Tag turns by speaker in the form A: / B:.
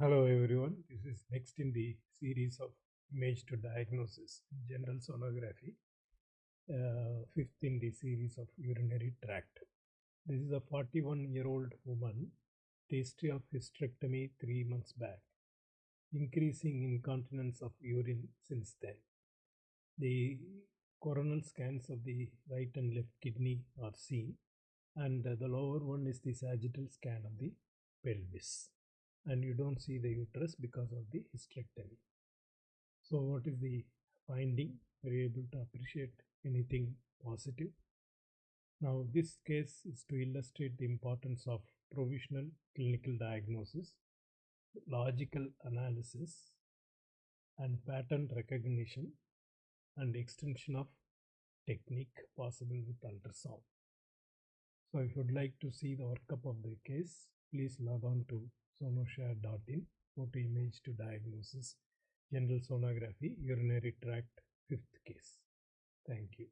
A: Hello everyone, this is next in the series of image to diagnosis general sonography, fifth in the series of urinary tract. This is a 41-year-old woman, history of hysterectomy 3 months back, increasing incontinence of urine since then. The coronal scans of the right and left kidney are seen, and the lower one is the sagittal scan of the pelvis. And you don't see the uterus because of the hysterectomy. So what is the finding? Are you able to appreciate anything positive? Now this case is to illustrate the importance of provisional clinical diagnosis, logical analysis, and pattern recognition, and extension of technique possible with ultrasound. So if you would like to see the workup of the case, please log on to sonoshare.in, go to image to diagnosis, general sonography, urinary tract, fifth case. Thank you.